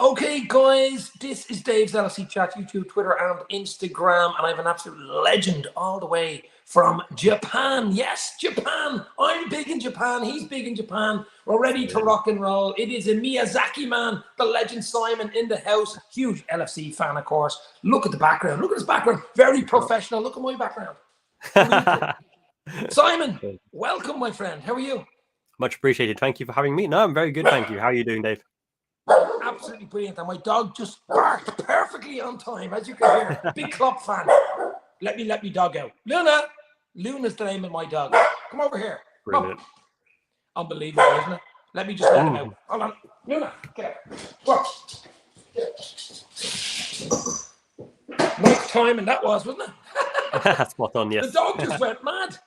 Okay, guys, this is Dave's LFC Chat, YouTube, Twitter, and Instagram, and I have an absolute legend all the way from Japan. Yes, Japan. I'm big in Japan. He's big in Japan. We're ready to rock and roll. It is a Miyazaki Man, the legend Simon in the house. Huge LFC fan, of course. Look at the background. Look at his background. Very professional. Look at my background. Simon, welcome, my friend. How are you? Much appreciated. Thank you for having me. No, I'm very good. Thank you. How are you doing, Dave? Absolutely brilliant. And my dog just barked perfectly on time, as you can hear. Big Klopp fan. Let me dog out. Luna. Luna's the name of my dog. Come over here. Brilliant. Oh. Unbelievable, isn't it? Let me just let him out. Hold on. Luna, get out. Nice timing that was, wasn't it? Spot on, yes. The dog just went mad.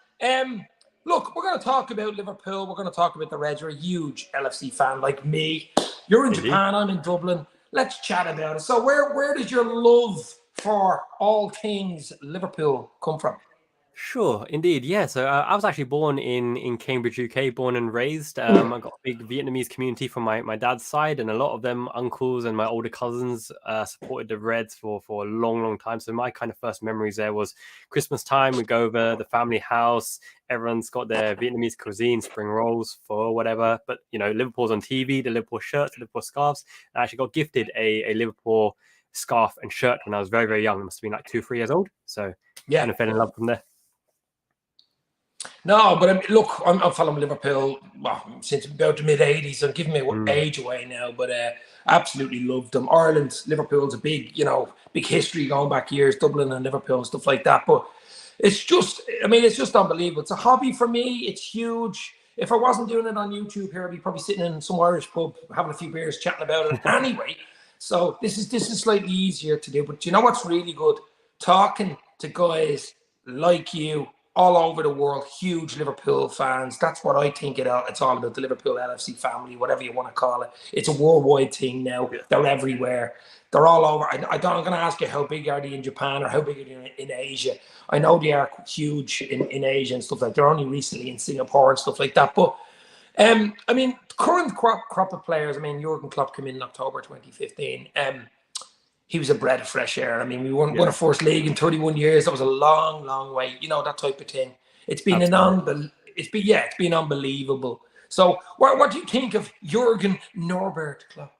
Look, we're going to talk about Liverpool. We're going to talk about the Reds. You're a huge LFC fan like me. You're in Japan, I'm in Dublin. Let's chat about it. So where does your love for all things Liverpool come from? Sure, indeed. Yeah, so I was actually born in Cambridge, UK, born and raised. I got a big Vietnamese community from my dad's side, and a lot of them, uncles and my older cousins, supported the Reds for a long, long time. So my kind of first memories there was Christmas time. We go over the family house. Everyone's got their Vietnamese cuisine, spring rolls, for whatever. But, you know, Liverpool's on TV, the Liverpool shirts, the Liverpool scarves. I actually got gifted a Liverpool scarf and shirt when I was very, very young. I must have been like 2, 3 years old. So kind of fell in love from there. No, but look, I'm following Liverpool since about the mid-'80s. I'm giving my age away now, but absolutely loved them. Ireland, Liverpool's a big history going back years, Dublin and Liverpool and stuff like that. But it's just unbelievable. It's a hobby for me. It's huge. If I wasn't doing it on YouTube here, I'd be probably sitting in some Irish pub having a few beers, chatting about it anyway. So this is slightly easier to do. But you know what's really good? Talking to guys like you, all over the world, huge Liverpool fans. That's what I think it's all about, the Liverpool LFC family, whatever you want to call it. It's a worldwide thing now. They're everywhere. They're all over. I'm going to ask you, how big are they in Japan or how big are they in Asia? I know they are huge in Asia and stuff like that. They're only recently in Singapore and stuff like that. But, I mean, current crop of players, I mean, Jurgen Klopp came in October 2015. He was a breath of fresh air. I mean, we won a first league in 31 years. That was a long, long way. You know, that type of thing. It's been it's been unbelievable. So, what do you think of Jurgen Norbert Klopp?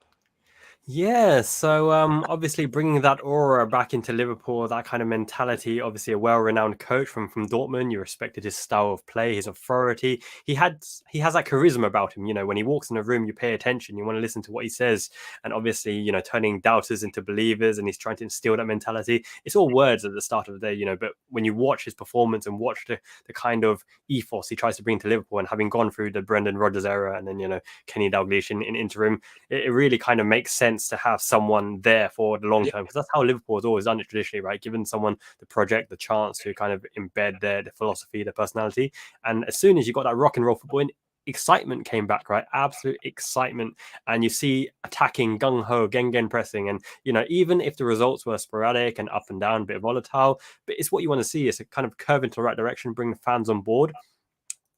Yeah, so obviously bringing that aura back into Liverpool, that kind of mentality, obviously a well-renowned coach from Dortmund. You respected his style of play, his authority. He has that charisma about him. You know, when he walks in a room, you pay attention, you want to listen to what he says. And obviously, you know, turning doubters into believers, and he's trying to instill that mentality. It's all words at the start of the day, you know, but when you watch his performance and watch the kind of ethos he tries to bring to Liverpool, and having gone through the Brendan Rodgers era and then, you know, Kenny Dalglish in interim, it really kind of makes sense to have someone there for the long term, because that's how Liverpool has always done it traditionally, right? Given someone the project, the chance to kind of embed their philosophy, their personality. And as soon as you got that rock and roll football in, excitement came back, right? Absolute excitement. And you see attacking, gung-ho, gen pressing. And, you know, even if the results were sporadic and up and down, a bit volatile, but it's what you want to see. It's a kind of curve into the right direction, bring the fans on board.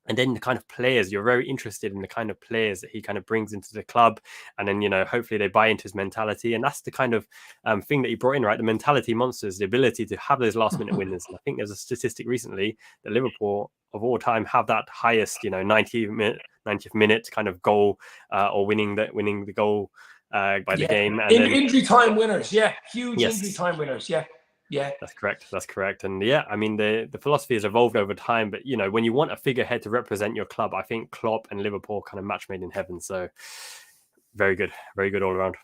And then the kind of players, you're very interested in the kind of players that he kind of brings into the club. And then, you know, hopefully they buy into his mentality. And that's the kind of thing that he brought in, right? The mentality monsters, the ability to have those last minute winners. And I think there's a statistic recently that Liverpool of all time have that highest, you know, 90th minute kind of goal or winning the goal by the game. And injury time winners. Yeah. Huge injury time winners. Yeah. Yeah, that's correct. And yeah, I mean, the philosophy has evolved over time, but you know, when you want a figurehead to represent your club, I think Klopp and Liverpool kind of match made in heaven. So very good all around.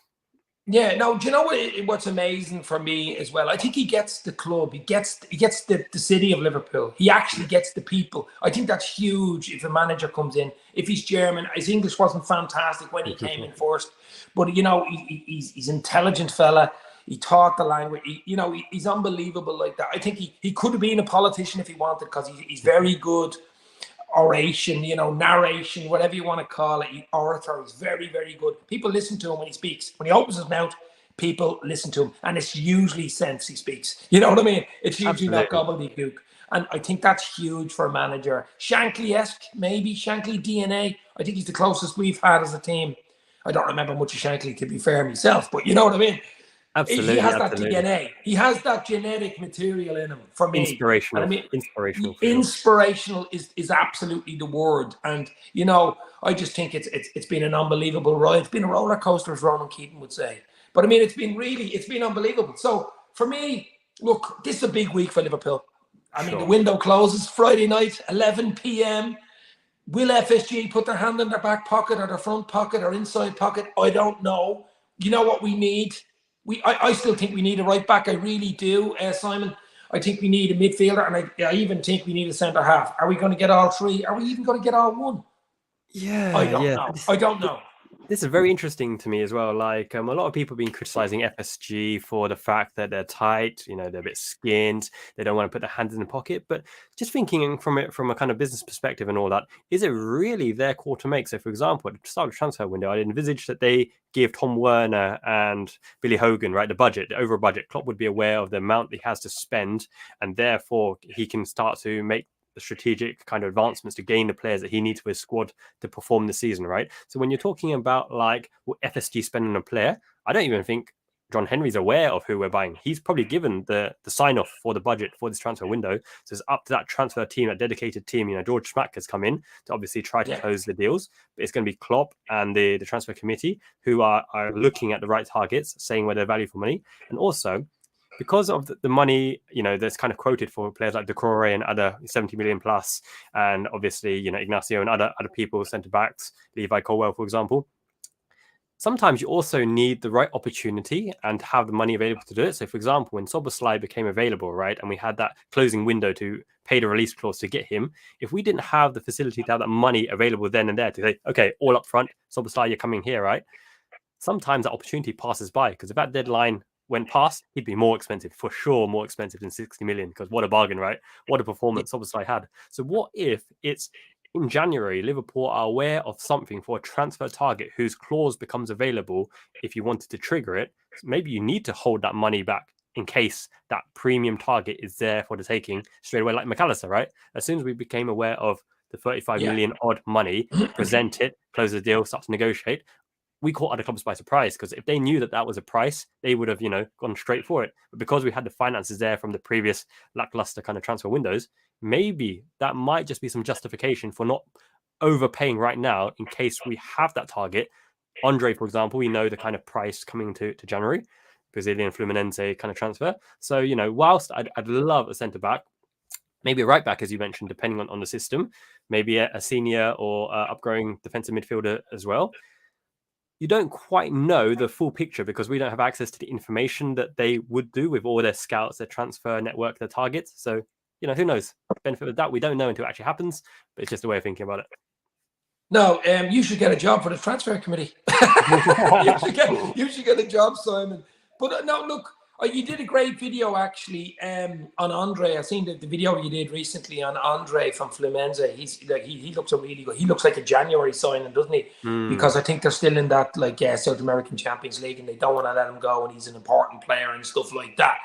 Yeah, no, do you know what's amazing for me as well? I think he gets the club, he gets the city of Liverpool. He actually gets the people. I think that's huge if a manager comes in. If he's German, his English wasn't fantastic when he came in first, but you know, he's an intelligent fella. He taught the language. He's unbelievable like that. I think he could have been a politician if he wanted, because he's very good oration, you know, narration, whatever you want to call it. Orator. He's very, very good. People listen to him when he speaks. When he opens his mouth, people listen to him, and it's usually sense he speaks. You know what I mean? It's usually not gobbledygook. And I think that's huge for a manager. Shankly-esque, maybe Shankly DNA. I think he's the closest we've had as a team. I don't remember much of Shankly, to be fair myself, but you know what I mean. He Absolutely, has that absolutely. DNA. He has that genetic material in him for me. And I Inspirational, mean, inspirational for sure. inspirational is absolutely the word. And I just think it's been an unbelievable ride. It's been a roller coaster, as Ronan Keating would say. But I mean, it's been unbelievable. So for me, look, this is a big week for Liverpool. I mean, the window closes Friday night, 11 p.m. Will FSG put their hand in their back pocket or their front pocket or inside pocket? I don't know. You know what we need? I still think we need a right back. I really do, Simon. I think we need a midfielder, and I even think we need a centre half. Are we going to get all three? Are we even going to get all one? I don't know. I don't know. This is very interesting to me as well. Like a lot of people have been criticizing FSG for the fact that they're tight, they're a bit skinned, they don't want to put their hands in the pocket. But just thinking from a kind of business perspective and all that, is it really their call to make? So, for example, at the start of the transfer window, I envisaged that they give Tom Werner and Billy Hogan, right, the overall budget. Klopp would be aware of the amount he has to spend, and therefore he can start to make the strategic kind of advancements to gain the players that he needs for his squad to perform the season, right? So when you're talking about like what FSG spending on a player, I don't even think John Henry's aware of who we're buying. He's probably given the sign off for the budget for this transfer window. So it's up to that transfer team, that dedicated team. George Smack has come in to obviously try to close the deals, but it's going to be Klopp and the transfer committee who are looking at the right targets, saying where they're value for money. And also, because of the money, that's kind of quoted for players like Decore and other 70 million plus, and obviously, Ignacio and other people, centre backs, Levi Colwell, for example. Sometimes you also need the right opportunity and have the money available to do it. So, for example, when Szoboszlai became available, right, and we had that closing window to pay the release clause to get him, if we didn't have the facility to have that money available then and there to say, okay, all up front, Szoboszlai, you're coming here, right? Sometimes that opportunity passes by, because if that deadline went past, he'd be more expensive, for sure, more expensive than 60 million, because what a bargain, right? What a performance Szoboszlai had. So what if it's in January, Liverpool are aware of something for a transfer target whose clause becomes available if you wanted to trigger it? So maybe you need to hold that money back in case that premium target is there for the taking straight away, like McAllister, right? As soon as we became aware of the 35 million odd money, present it, close the deal, start to negotiate, we caught other clubs by surprise, because if they knew that that was a price, they would have, gone straight for it. But because we had the finances there from the previous lackluster kind of transfer windows, maybe that might just be some justification for not overpaying right now in case we have that target. Andre, for example, we know the kind of price coming to January, Brazilian Fluminense kind of transfer. So, whilst I'd love a centre back, maybe a right back, as you mentioned, depending on the system, maybe a senior or upgrowing defensive midfielder as well. You don't quite know the full picture because we don't have access to the information that they would do with all their scouts, their transfer network, their targets. So, who knows? Benefit of that, we don't know until it actually happens, but it's just a way of thinking about it. No, you should get a job for the transfer committee. you should get a job, Simon. But no, look, you did a great video actually on Andre. I've seen the video you did recently on Andre from Fluminense. He looks a really good. He looks like a January signing, doesn't he? Because I think they're still in that South American Champions League, and they don't want to let him go. And he's an important player and stuff like that.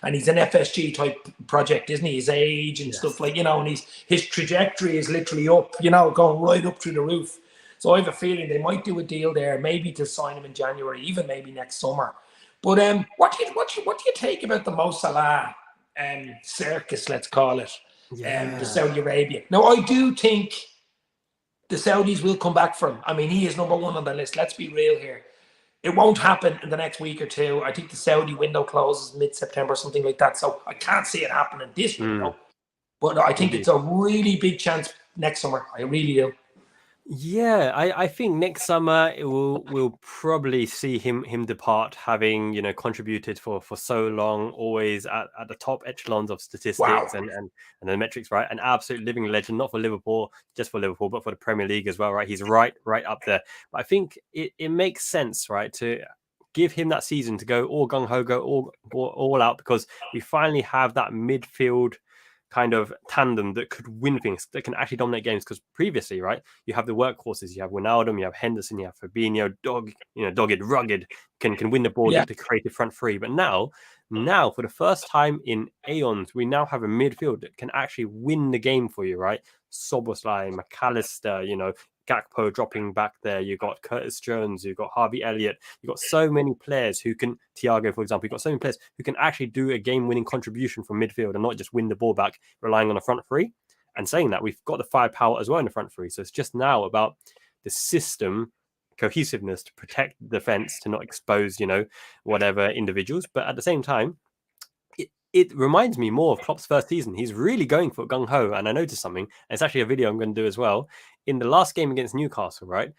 And he's an FSG type project, isn't he? His age and stuff and his trajectory is literally up, going right up through the roof. So I have a feeling they might do a deal there, maybe to sign him in January, even maybe next summer. But what do you take about the Mo Salah circus, let's call it, the Saudi Arabia? Now, I do think the Saudis will come back for him. I mean, he is number one on the list. Let's be real here. It won't happen in the next week or two. I think the Saudi window closes mid-September, something like that. So I can't see it happening this window. But I think it's a really big chance next summer. I really do. Yeah, I think next summer we'll probably see him depart, having contributed for so long, always at the top echelons of statistics and the metrics, right? An absolute living legend, not for Liverpool, just for Liverpool, but for the Premier League as well, right? He's right up there. But I think it makes sense, right, to give him that season to go all gung ho, go all out, because we finally have that midfield kind of tandem that could win things, that can actually dominate games. Because previously, right, you have the workhorses, you have Wijnaldum, you have Henderson, you have Fabinho, dogged, rugged, can win the ball, the creative front three. But now for the first time in aeons, we now have a midfield that can actually win the game for you, right? Szoboszlai, McAllister, Gakpo dropping back there. You've got Curtis Jones. You've got Harvey Elliott. You've got so many players who can, Thiago, for example, you've got so many players who can actually do a game-winning contribution from midfield and not just win the ball back relying on a front three. And saying that, we've got the firepower as well in the front three. So it's just now about the system cohesiveness to protect the defense, to not expose, whatever individuals. But at the same time, it reminds me more of Klopp's first season. He's really going for gung-ho. And I noticed something, and it's actually a video I'm going to do as well. In the last game against Newcastle, right?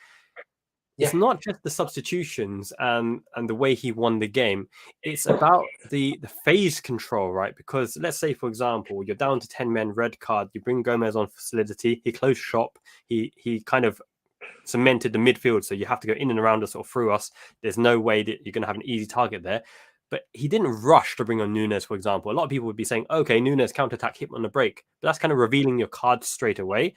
It's not just the substitutions and the way he won the game. It's about the phase control, right? Because let's say, for example, you're down to 10 men, red card. You bring Gomez on for solidity. He closed shop. He kind of cemented the midfield. So you have to go in and around us or through us. There's no way that you're going to have an easy target there. But he didn't rush to bring on Nunes, for example. A lot of people would be saying, okay, Nunes counter-attack, hit on the break. But that's kind of revealing your cards straight away.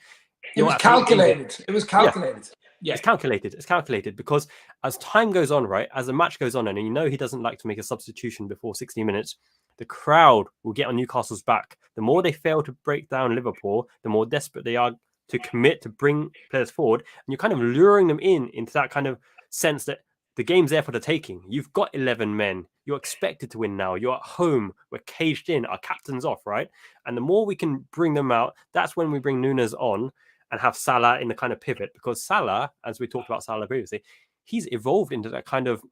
It was calculated. It was calculated. Yeah. It's calculated. It's calculated because as time goes on, right, as the match goes on, and he doesn't like to make a substitution before 60 minutes, the crowd will get on Newcastle's back. The more they fail to break down Liverpool, the more desperate they are to commit to bring players forward. And you're kind of luring them into that kind of sense that the game's there for the taking. You've got 11 men. You're expected to win now. You're at home. We're caged in. Our captain's off, right? And the more we can bring them out, that's when we bring Nunes on and have Salah in the kind of pivot. Because Salah, as we talked about Salah previously, he's evolved into that kind of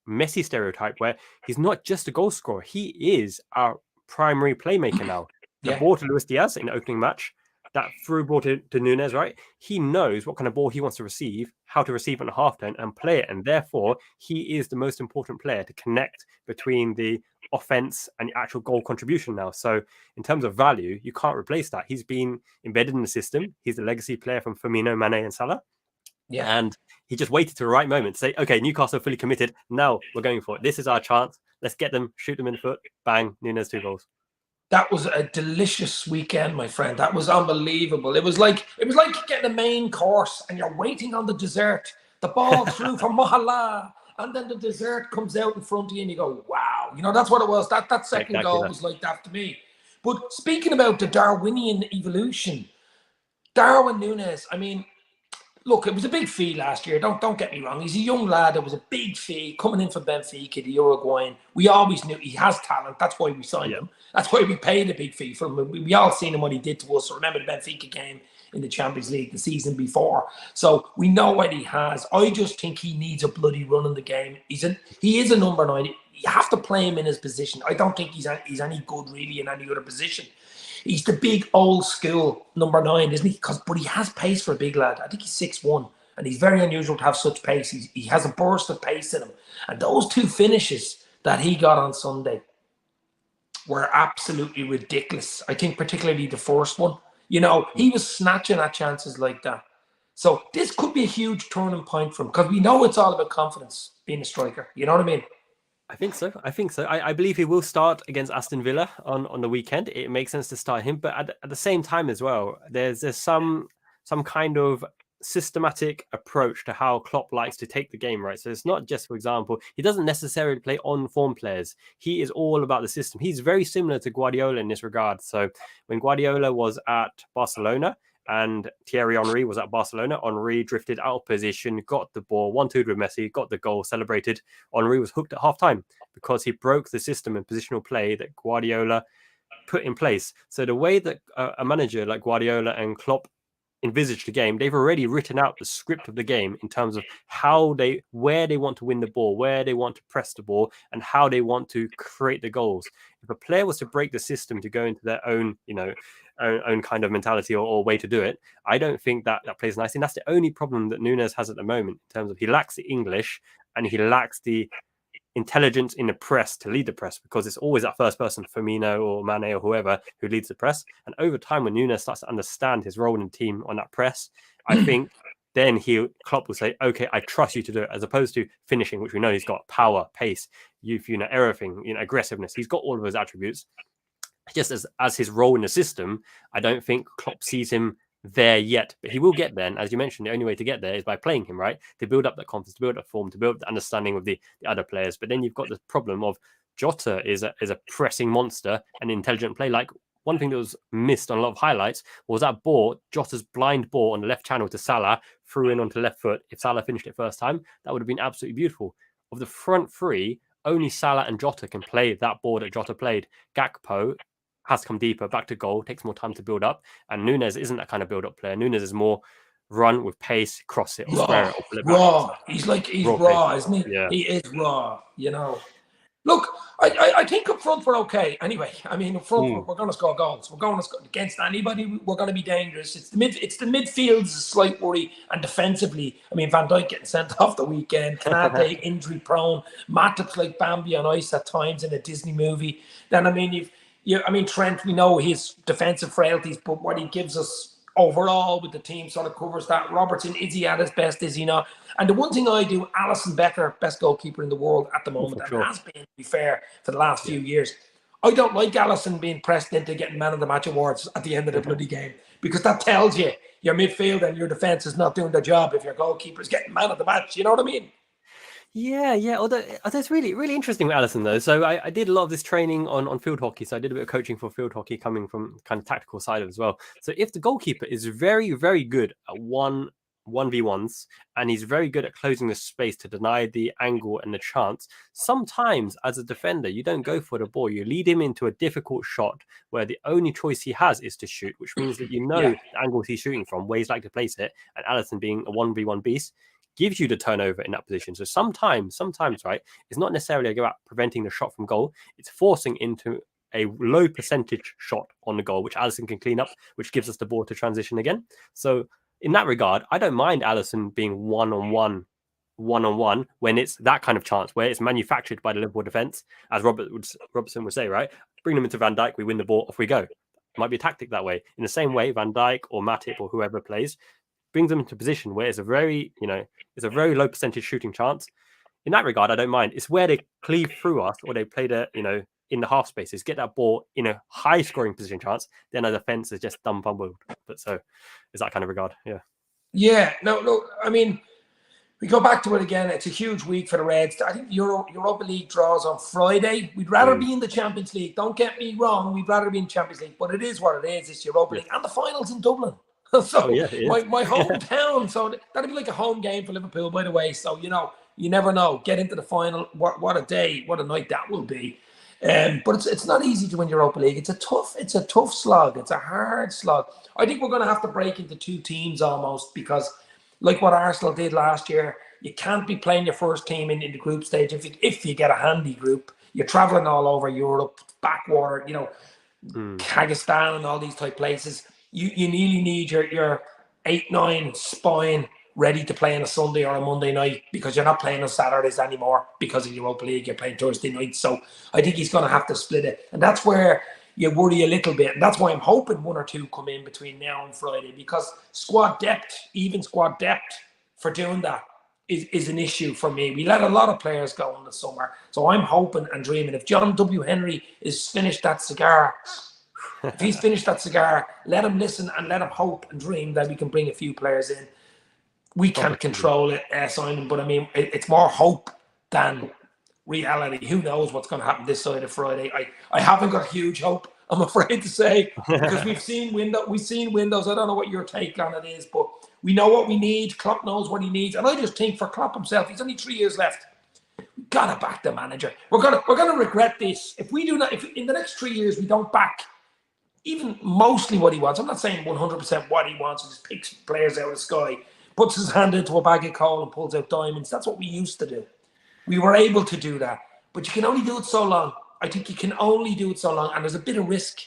Messi stereotype where he's not just a goal scorer. He is our primary playmaker now. The ball to Luis Diaz in the opening match, that through ball to Nunes, right? He knows what kind of ball he wants to receive, how to receive it on a half turn and play it. And therefore, he is the most important player to connect between the offense and the actual goal contribution now. So in terms of value, you can't replace that. He's been embedded in the system. He's a legacy player from Firmino, Mane and Salah. Yeah. And he just waited to the right moment to say, okay, Newcastle fully committed. Now we're going for it. This is our chance. Let's get them, shoot them in the foot. Bang, Nunes 2 goals. That was a delicious weekend, my friend. That was unbelievable. It was like getting a main course and you're waiting on the dessert. The ball through from Mohala, and then the dessert comes out in front of you and you go, wow. That's what it was. That second goal was like that to me. But speaking about the Darwinian evolution, Darwin Nunes, I mean, look, it was a big fee last year. Don't get me wrong. He's a young lad. It was a big fee coming in from Benfica, the Uruguayan. We always knew he has talent. That's why we signed him. That's why we paid a big fee for him. We all seen him what he did to us. So remember the Benfica game in the Champions League the season before. So we know what he has. I just think he needs a bloody run in the game. He is a number 9. You have to play him in his position. I don't think he's any good really in any other position. He's the big old school number 9, isn't he? But he has pace for a big lad. I think he's 6'1", and he's very unusual to have such pace. He has a burst of pace in him. And those 2 finishes that he got on Sunday were absolutely ridiculous. I think particularly the first one. He was snatching at chances like that. So this could be a huge turning point for him because we know it's all about confidence being a striker. You know what I mean? I think so. I believe he will start against Aston Villa on the weekend. It makes sense to start him, but at the same time as well, there's some kind of systematic approach to how Klopp likes to take the game, right? So it's not just, for example, he doesn't necessarily play on form players. He is all about the system. He's very similar to Guardiola in this regard. So when Guardiola was at Barcelona, and Thierry Henry was at Barcelona, Henry drifted out of position, got the ball, 1-2 with Messi, got the goal, celebrated. Henry was hooked at half-time because he broke the system and positional play that Guardiola put in place. So the way that a manager like Guardiola and Klopp envisage the game, they've already written out the script of the game in terms of where they want to win the ball, where they want to press the ball, and how they want to create the goals. If a player was to break the system to go into their own, own kind of mentality or way to do it, I don't think that plays nicely. And that's the only problem that Nunes has at the moment in terms of he lacks the English and he lacks the intelligence in the press to lead the press, because it's always that first person, Firmino or Mane or whoever, who leads the press. And over time, when Nunes starts to understand his role in the team on that press, I think then Klopp will say, okay, I trust you to do it, as opposed to finishing, which we know he's got power, pace, youth, everything, aggressiveness. He's got all of those attributes. Just as his role in the system, I don't think Klopp sees him there yet, but he will get there. And as you mentioned, the only way to get there is by playing him, right? To build up that confidence, to build up form, to build the understanding of the other players. But then you've got the problem of Jota is a pressing monster and intelligent play. Like, one thing that was missed on a lot of highlights was that ball, Jota's blind ball on the left channel to Salah through in onto left foot. If Salah finished it first time, that would have been absolutely beautiful. Of the front three, only Salah and Jota can play that ball that Jota played. Gakpo has come deeper, back to goal, takes more time to build up. And Nunes isn't that kind of build-up player. Nunes is more run with pace, cross it, or square it, or pull it back. Raw. He's raw, isn't he? Yeah. He is raw, Look, I think up front we're okay. Anyway, I mean, up front we're going to score goals. We're going to score against anybody. We're going to be dangerous. It's the midfield's a slight worry, and defensively, I mean, Van Dijk getting sent off the weekend, Kanate injury prone, Matip's like Bambi on ice at times in a Disney movie. Then I mean, Trent. We know his defensive frailties, but what he gives us overall with the team sort of covers that. Robertson, is he at his best? Is he not? And the one thing I do, Alisson Becker, best goalkeeper in the world at the moment, and has been, to be fair, for the last few years. I don't like Alisson being pressed into getting man of the match awards at the end of the bloody game, because that tells you your midfield and your defence is not doing their job if your goalkeeper's getting man of the match. You know what I mean? Yeah. Although that's really, really interesting with Alisson, though. So I did a lot of this training on field hockey. So I did a bit of coaching for field hockey, coming from kind of tactical side as well. So if the goalkeeper is very, very good at 1v1s, and he's very good at closing the space to deny the angle and the chance, sometimes as a defender, you don't go for the ball. You lead him into a difficult shot where the only choice he has is to shoot, which means that the angles he's shooting from, where he's like to place it, and Alisson being a 1v1 beast, gives you the turnover in that position. So sometimes, right, it's not necessarily about preventing the shot from goal. It's forcing into a low percentage shot on the goal, which Alisson can clean up, which gives us the ball to transition again. So in that regard, I don't mind Alisson being one-on-one when it's that kind of chance, where it's manufactured by the Liverpool defence, as Robertson would say, right? Bring them into Van Dijk, we win the ball, off we go. It might be a tactic that way. In the same way, Van Dijk or Matip or whoever plays, brings them into a position where it's a very low percentage shooting chance. In that regard, I don't mind. It's where they cleave through us, or they play in the half spaces, get that ball in a high scoring position chance, then a defense is just dumb fumbled. But so is that kind of regard. Yeah. No, I mean, we go back to it again. It's a huge week for the Reds. I think Europa League draws on Friday. We'd rather be in the Champions League. Don't get me wrong. We'd rather be in Champions League, but it is what it is. It's Europa League, and the finals in Dublin. So my hometown. So that'd be like a home game for Liverpool, by the way. So you never know. Get into the final. What a day, what a night that will be. But it's not easy to win Europa League. It's a tough slog. It's a hard slog. I think we're going to have to break into two teams almost, because like what Arsenal did last year, you can't be playing your first team in the group stage if you get a handy group. You're traveling all over Europe, backwater, Kazakhstan and all these type places. You nearly need your 8-9 spine ready to play on a Sunday or a Monday night, because you're not playing on Saturdays anymore because of Europa League. You're playing Thursday night. So I think he's going to have to split it. And that's where you worry a little bit. And that's why I'm hoping one or two come in between now and Friday, because even squad depth for doing that is an issue for me. We let a lot of players go in the summer. So I'm hoping and dreaming, if John W. Henry is finished that cigar, if he's finished that cigar, let him listen and let him hope and dream that we can bring a few players in. We can't control it, Simon, but I mean, it's more hope than reality. Who knows what's going to happen this side of Friday? I haven't got huge hope, I'm afraid to say, because we've seen windows. I don't know what your take on it is, but we know what we need. Klopp knows what he needs, and I just think for Klopp himself, he's only 3 years left. We've got to back the manager. We're gonna regret this if we do not. If in the next 3 years we don't back even mostly what he wants. I'm not saying 100% what he wants. He just picks players out of the sky, puts his hand into a bag of coal and pulls out diamonds. That's what we used to do. We were able to do that, but you can only do it so long. I think you can only do it so long, and there's a bit of risk,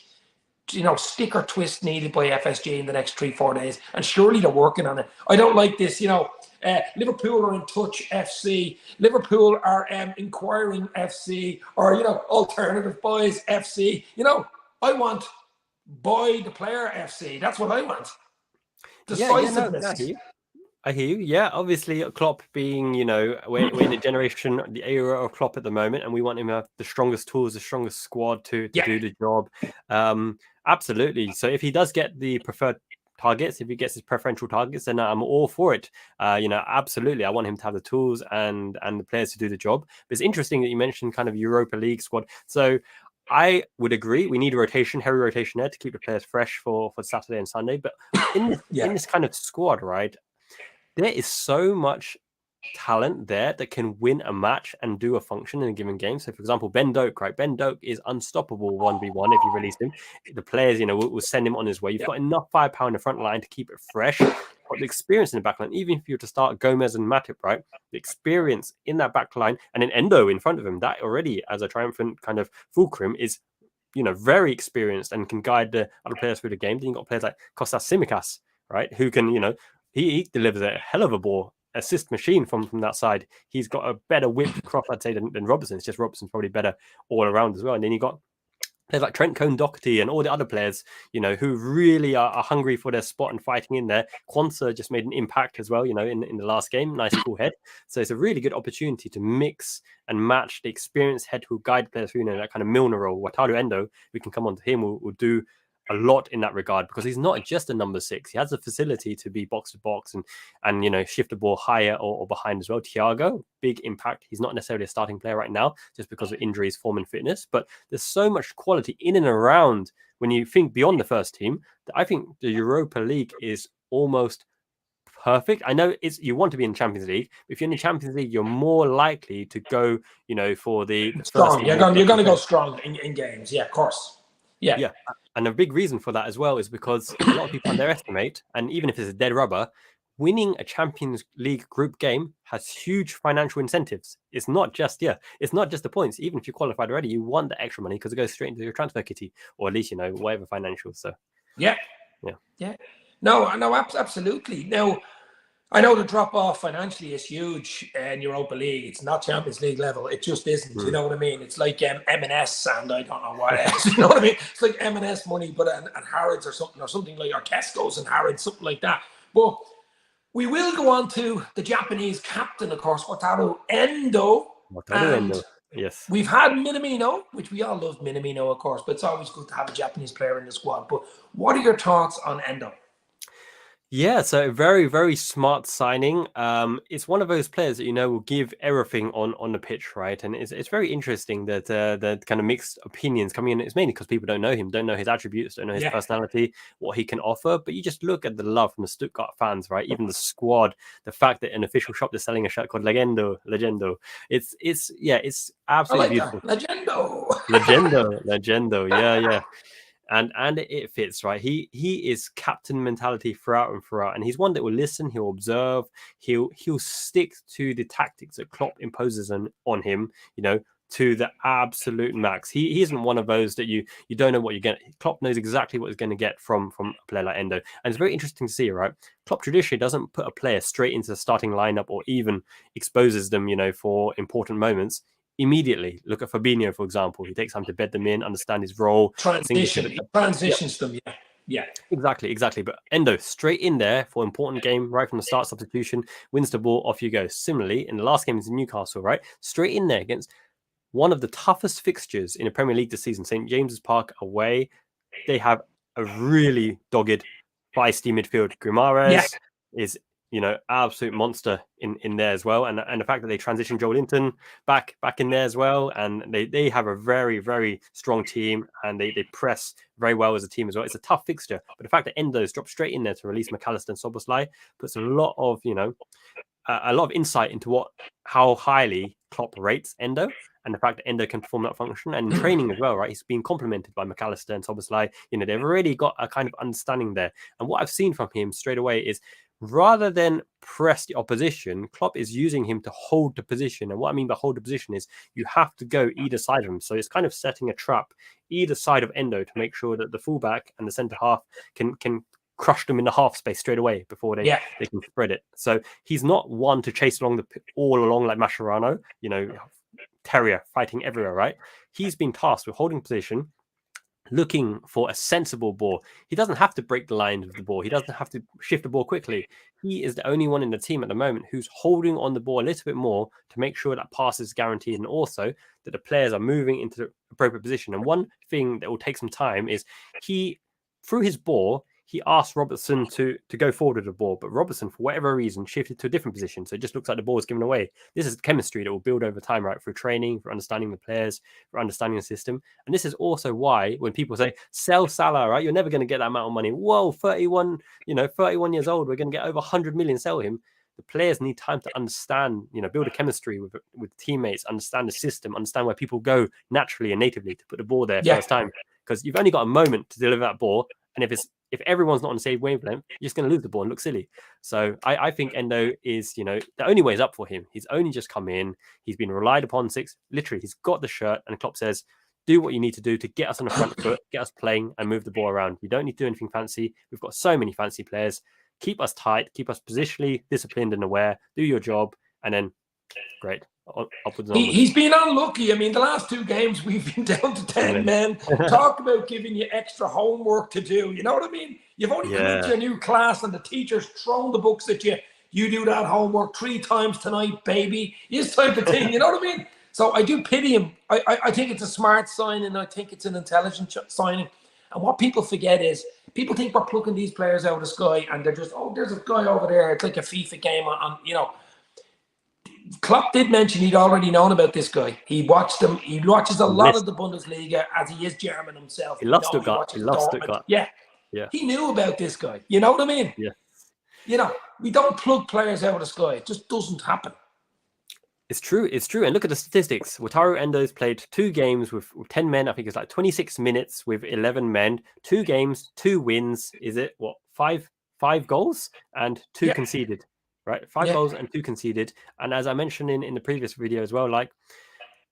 stick or twist needed by FSG in the next 3-4 days, and surely they're working on it. I don't like this, Liverpool are in touch FC, Liverpool are inquiring FC, or alternative boys FC. I want buy the player FC. That's what I want. Decisiveness. I hear you. Yeah, obviously Klopp being, we're in the generation, the era of Klopp at the moment, and we want him to have the strongest tools, the strongest squad to do the job. Absolutely. So if he does get the preferred targets, if he gets his preferential targets, then I'm all for it. Absolutely. I want him to have the tools and the players to do the job. But it's interesting that you mentioned kind of Europa League squad. So I would agree. We need a heavy rotation there to keep the players fresh for Saturday and Sunday. But in this kind of squad, right? there is so much talent there that can win a match and do a function in a given game. So, for example, Ben Doak, right? Ben Doak is unstoppable 1v1 if you release him. The players, will send him on his way. You've got enough firepower in the front line to keep it fresh. Got the experience in the back line. Even if you were to start Gomez and Matip, right? The experience in that back line and then Endo in front of him, that already as a triumphant kind of fulcrum is, very experienced and can guide the other players through the game. Then you've got players like Kostas Tsimikas, right? Who can, he delivers a hell of a ball assist machine from that side. He's got a better whipped cross, I'd say, than Robertson. It's just Robertson's probably better all around as well. And then you got players like Trent Cone-Doherty and all the other players, who really are hungry for their spot and fighting in there. Quansah just made an impact as well, in the last game. Nice cool head. So it's a really good opportunity to mix and match the experienced head who guide players through, that kind of Milner role. Wataru Endo, we can come on to him, will do a lot in that regard because he's not just a number 6. He has the facility to be box to box and shift the ball higher or behind as well. Thiago, big impact. He's not necessarily a starting player right now just because of injuries, form and fitness, but there's so much quality in and around when you think beyond the first team that I think the Europa League is almost perfect. I know you want to be in Champions League, but if you're in the Champions League, you're more likely to go, for the strong. You're going to go strong in games. Yeah, of course. Yeah. And a big reason for that as well is because a lot of people underestimate, and even if it's a dead rubber, winning a Champions League group game has huge financial incentives. It's not just the points. Even if you qualified already, you want the extra money because it goes straight into your transfer kitty, or at least, whatever financial. So yeah. No, absolutely. Now, I know the drop off financially is huge in Europa League. It's not Champions League level. It just isn't. You know what I mean? It's like M&S and I don't know what else. You know what I mean? It's like M&S money, but and Harrods or something like, or Tesco's and Harrods, something like that. But we will go on to the Japanese captain, of course, Wataru Endo. Yes. We've had Minamino, which we all love Minamino, of course, but it's always good to have a Japanese player in the squad. But what are your thoughts on Endo? Yeah, so very, very smart signing. It's one of those players that will give everything on the pitch, right? And it's very interesting that the kind of mixed opinions coming in. It's mainly because people don't know him, don't know his attributes, don't know his personality, what he can offer. But you just look at the love from the Stuttgart fans, right? Even the squad, the fact that an official shop is selling a shirt called Legendo. It's absolutely beautiful. Legendo. Yeah. And it fits, right? He is captain mentality throughout and throughout, and he's one that will listen, he'll observe, he'll stick to the tactics that Klopp imposes on him, to the absolute max. He isn't one of those that you don't know what you're getting. Klopp knows exactly what he's going to get from a player like Endo, and it's very interesting to see, right? Klopp traditionally doesn't put a player straight into the starting lineup or even exposes them, for important moments immediately. Look at Fabinho, for example. He takes time to bed them in, understand his role. Transitions them, yeah. Exactly. But Endo, straight in there for important game, right from the start, substitution, wins the ball, off you go. Similarly, in the last game in Newcastle, right? Straight in there against one of the toughest fixtures in the Premier League this season, St. James's Park away. They have a really dogged, feisty midfield. Guimaraes is absolute monster in there as well, and the fact that they transitioned Joel Linton back in there as well, and they have a very, very strong team, and they press very well as a team as well. It's a tough fixture, but the fact that Endo's dropped straight in there to release McAllister and Szoboszlai puts a lot of insight into how highly Klopp rates Endo, and the fact that Endo can perform that function, and in training as well, right? He's been complemented by McAllister and Szoboszlai. They've already got a kind of understanding there, and what I've seen from him straight away is, rather than press the opposition, Klopp is using him to hold the position. And what I mean by hold the position is you have to go either side of him. So it's kind of setting a trap either side of Endo to make sure that the fullback and the centre half can crush them in the half space straight away before they can spread it. So he's not one to chase all along like Mascherano, terrier fighting everywhere, right? He's been tasked with holding position, looking for a sensible ball. He doesn't have to break the lines of the ball. He doesn't have to shift the ball quickly. He is the only one in the team at the moment who's holding on the ball a little bit more to make sure that pass is guaranteed, and also that the players are moving into the appropriate position. And one thing that will take some time is through his ball, he asked Robertson to go forward with the ball, but Robertson, for whatever reason, shifted to a different position. So it just looks like the ball is given away. This is chemistry that will build over time, right? Through training, for understanding the players, for understanding the system. And this is also why when people say, sell Salah, right? You're never going to get that amount of money. Whoa, 31 years old. We're going to get over 100 million, sell him. The players need time to understand, build a chemistry with teammates, understand the system, understand where people go naturally and natively to put the ball there first time. Because you've only got a moment to deliver that ball, and if everyone's not on the same wavelength, you're just going to lose the ball and look silly. So I think Endo is, the only way is up for him. He's only just come in. He's been relied upon literally, he's got the shirt, and Klopp says, do what you need to do to get us on the front foot, get us playing, and move the ball around. You don't need to do anything fancy. We've got so many fancy players. Keep us tight, keep us positionally disciplined and aware, do your job, and then great. Upwards and onwards. He's been unlucky. I mean, the last 2 games we've been down to 10 men. Talk about giving you extra homework to do. You know what I mean? You've only come into a new class and the teacher's thrown the books at you. You do that homework 3 times tonight, baby. This type of thing. You know what I mean? So I do pity him. I think it's a smart signing. I think it's an intelligent signing. And what people forget is people think we're plucking these players out of the sky and they're just, there's a guy over there. It's like a FIFA game on Klopp did mention he'd already known about this guy. He watched him. He watches a lot of the Bundesliga as he is German himself. He loves Stuttgart. He loves Stuttgart. Yeah. He knew about this guy. You know what I mean? Yeah. We don't plug players out of the sky. It just doesn't happen. It's true. And look at the statistics. Wataru Endo's played 2 games with 10 men. I think it's like 26 minutes with 11 men. 2 games, 2 wins. Is it what? 5 goals and 2 conceded. Right, 5 goals and 2 conceded. And as I mentioned in the previous video as well, like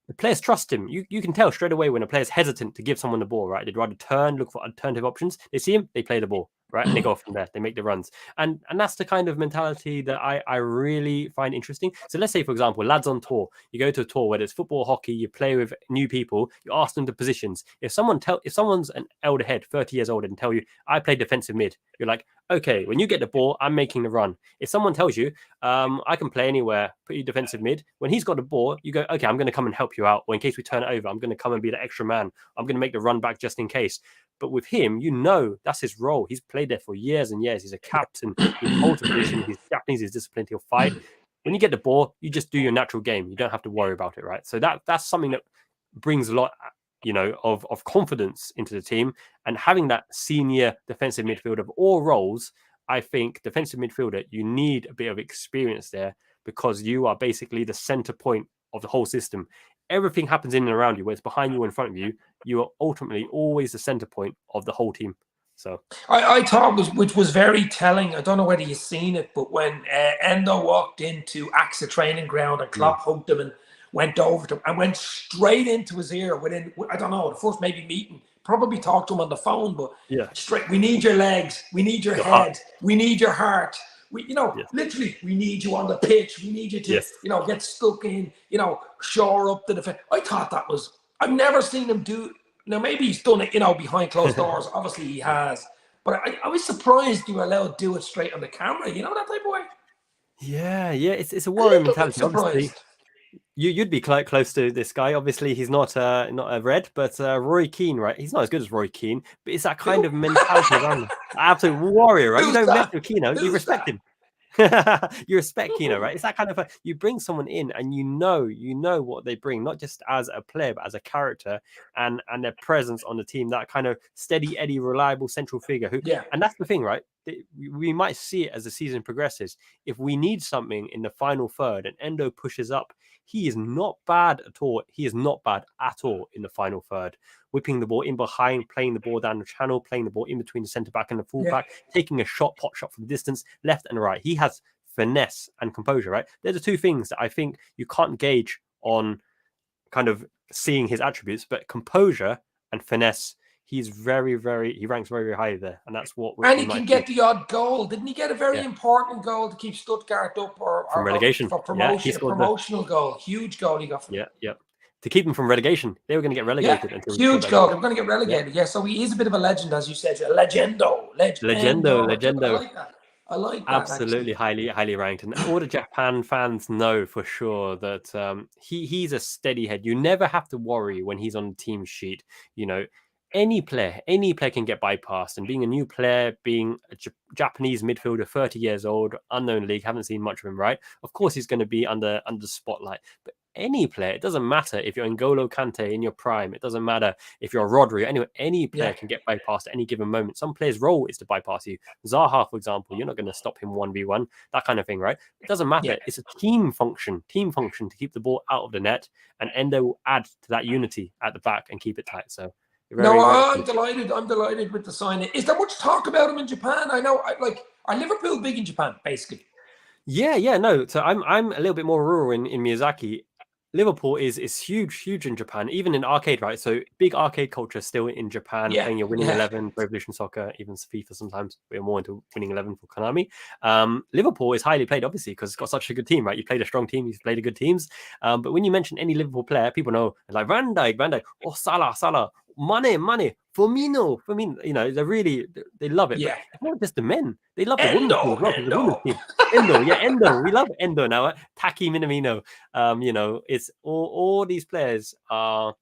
the players trust him. You can tell straight away when a player's hesitant to give someone the ball, right? They'd rather look for alternative options. They see him, they play the ball, right? And they go from there. They make the runs. And that's the kind of mentality that I really find interesting. So let's say, for example, lads on tour. You go to a tour, whether it's football, hockey, you play with new people, you ask them the positions. If someone's an elder head, 30 years old, and tell you, I play defensive mid, you're like, okay, when you get the ball, I'm making the run. If someone tells you, I can play anywhere, put you defensive mid, when he's got the ball, you go, okay, I'm going to come and help you out. Or in case we turn it over, I'm going to come and be the extra man. I'm going to make the run back just in case. But with him, that's his role. He's played there for years and years. He's a captain. He's holds a position. He's Japanese. He's disciplined. He'll fight. When you get the ball, you just do your natural game. You don't have to worry about it, right? So that's something that brings a lot of confidence into the team. And having that senior defensive midfielder of all roles, I think defensive midfielder, you need a bit of experience there because you are basically the center point of the whole system. Everything happens in and around you, whether it's behind you or in front of you, you are ultimately always the center point of the whole team. So I thought which was very telling. I don't know whether you've seen it, but when Endo walked into AXA training ground and Klopp hugged him and went over to him and went straight into his ear within, I don't know, the first maybe meeting, probably talked to him on the phone, but straight, we need your legs, we need your head, we need your heart. Literally, we need you on the pitch. We need you to, get stuck in, shore up the defense. I thought that was, I've never seen him do, now maybe he's done it, behind closed doors. Obviously he has. But I was surprised you were allowed to do it straight on the camera. You know that type of way? Yeah. It's a warrior mentality. Obviously, you'd be quite close to this guy. Obviously, he's not a red, but Roy Keane, right? He's not as good as Roy Keane, but it's that kind of mentality around absolute warrior, right? You don't mess with Keano, you respect him. You respect Keano, right? It's that kind of you bring someone in and you know what they bring, not just as a player, but as a character and their presence on the team, that kind of steady Eddie, reliable central figure and that's the thing, right? We might see it as the season progresses. If we need something in the final third and Endo pushes up, he is not bad at all. He is not bad at all in the final third. Whipping the ball in behind, playing the ball down the channel, playing the ball in between the centre-back and the full-back, taking a pot shot from distance, left and right. He has finesse and composure, right? They're the 2 things that I think you can't gauge on kind of seeing his attributes, but composure and finesse, he ranks very, very high there. And that's what he can get the odd goal. Didn't he get a very important goal to keep Stuttgart up or relegation? For promotion, a promotional goal. Huge goal he got from to keep them from relegation. They were going to get relegated. Until huge goal. They were going to get relegated. Yeah, so he is a bit of a legend, as you said. A legendo. I like that. Absolutely highly ranked. And all the Japan fans know for sure that he's a steady head. You never have to worry when he's on the team sheet. Any player can get bypassed. And being a new player, being a Japanese midfielder, 30 years old, unknown league, haven't seen much of him, right? Of course, he's going to be under the spotlight. But any player. It doesn't matter if you're N'Golo Kante in your prime. It doesn't matter if you're Rodri. Any player can get bypassed at any given moment. Some players' role is to bypass you. Zaha, for example, you're not going to stop him 1v1, that kind of thing, right? It doesn't matter. It's a team function to keep the ball out of the net, and Endo will add to that unity at the back and keep it tight. So I'm delighted. I'm delighted with the signing. Is there much talk about him in Japan? I know, are Liverpool big in Japan, basically? No. So I'm a little bit more rural in Miyazaki. Liverpool is huge in Japan, even in arcade, right? So big arcade culture still in Japan, playing your winning 11, Revolution Soccer, even FIFA sometimes. We're more into winning 11 for Konami. Liverpool is highly played, obviously, because it's got such a good team, right? You played a strong team, you've played a good teams. But when you mention any Liverpool player, people know, like Van Dijk, oh, Salah, Mane, Firmino, you know, they love it. Yeah. But it's not just the men. They love the Endo, women's team as well. The women's team. Endo. We love Endo now. Taki Minamino. You know, it's all these players are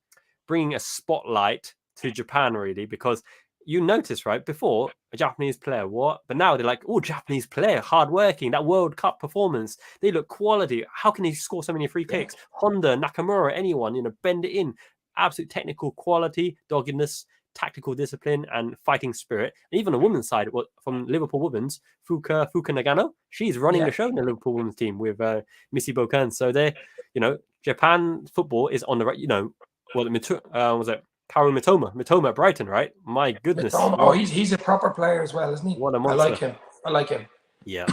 bringing a spotlight to Japan, really, because you notice, right, before a Japanese player, but now they're like, oh, Japanese player, hardworking, that World Cup performance, they look quality. How can he score so many free kicks? Honda, Nakamura, anyone, you know, bend it in. Absolute technical quality, doggedness, tactical discipline, and fighting spirit. And even the women's side, from Liverpool women's, Fuka Nagano, she's running the show in the Liverpool women's team with Missy Bokan. So you know, Japan football is on the right. You know, was it Kaoru Mitoma at Brighton, right? My goodness. He's a proper player as well, isn't he? What a monster. I like him. Yeah.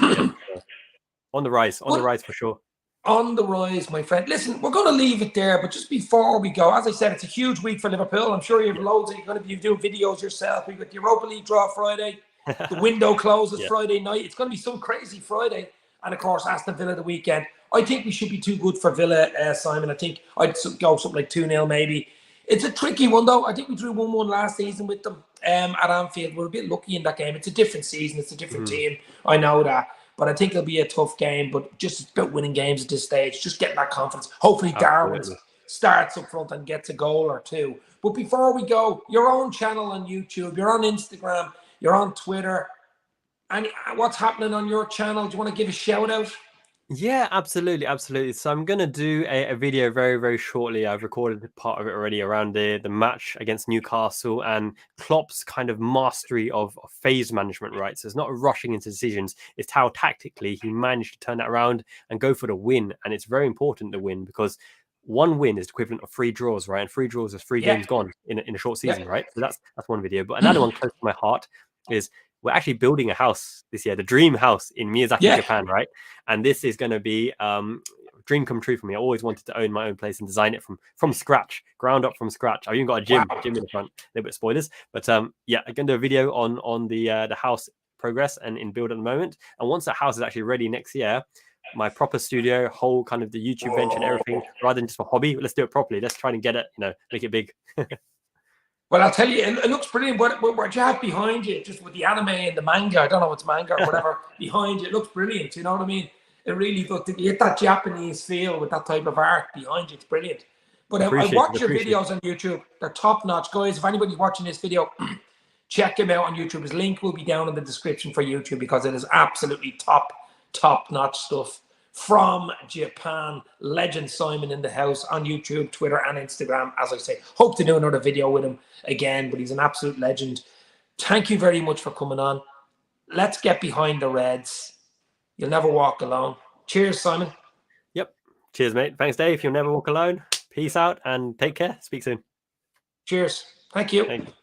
On the rise for sure. On the rise, my friend. Listen, we're going to leave it there, but just before we go, as I said, it's a huge week for Liverpool. I'm sure you have loads of, you're going to be doing videos yourself. We've got the Europa League draw Friday. The window closes Friday night. It's going to be some crazy Friday. And, of course, Aston Villa the weekend. I think we should be too good for Villa, Simon. I think I'd go something like 2-0 maybe. It's a tricky one, though. I think we drew 1-1 last season with them at Anfield. We're a bit lucky in that game. It's a different season. It's a different team. I know that. But I think it'll be a tough game. But just about winning games at this stage, just getting that confidence. Hopefully Darwin starts up front and gets a goal or two. But before we go, your own channel on YouTube, you're on Instagram, you're on Twitter. And what's happening on your channel? Do you want to give a shout out? Yeah, absolutely. So I'm going to do a video very, very shortly. I've recorded part of it already around the match against Newcastle and Klopp's kind of mastery of phase management, right? So it's not rushing into decisions. It's how tactically he managed to turn that around and go for the win. And it's very important to win because one win is equivalent of 3 draws, right? And 3 draws is 3 games gone in a short season, right? So that's one video. But another one close to my heart is we're actually building a house this year, the dream house in Miyazaki, Japan, right? And this is going to be dream come true for me. I always wanted to own my own place and design it from scratch, ground up from scratch. I've even got a gym in the front. A little bit of spoilers, but I'm going to do a video on the house progress and in build at the moment. And once that house is actually ready next year, my proper studio, whole kind of the YouTube venture and everything, rather than just for hobby, let's do it properly. Let's try and get it, make it big. Well, I'll tell you, it looks brilliant. What you have behind you, just with the anime and the manga, I don't know what's manga or whatever, behind you, it looks brilliant. You know what I mean? It really looks, you get that Japanese feel with that type of art behind you. It's brilliant. But I watch your videos on YouTube. They're top notch. Guys, if anybody's watching this video, check him out on YouTube. His link will be down in the description for YouTube because it is absolutely top notch stuff. From Japan, legend Simon in the house on YouTube, Twitter, and Instagram. As I say, hope to do another video with him again, but he's an absolute legend. Thank you very much for coming on. Let's get behind the Reds. You'll never walk alone. Cheers, Simon. Yep. Cheers, mate. Thanks, Dave. You'll never walk alone. Peace out and take care. Speak soon. Cheers. Thank you. Thank you.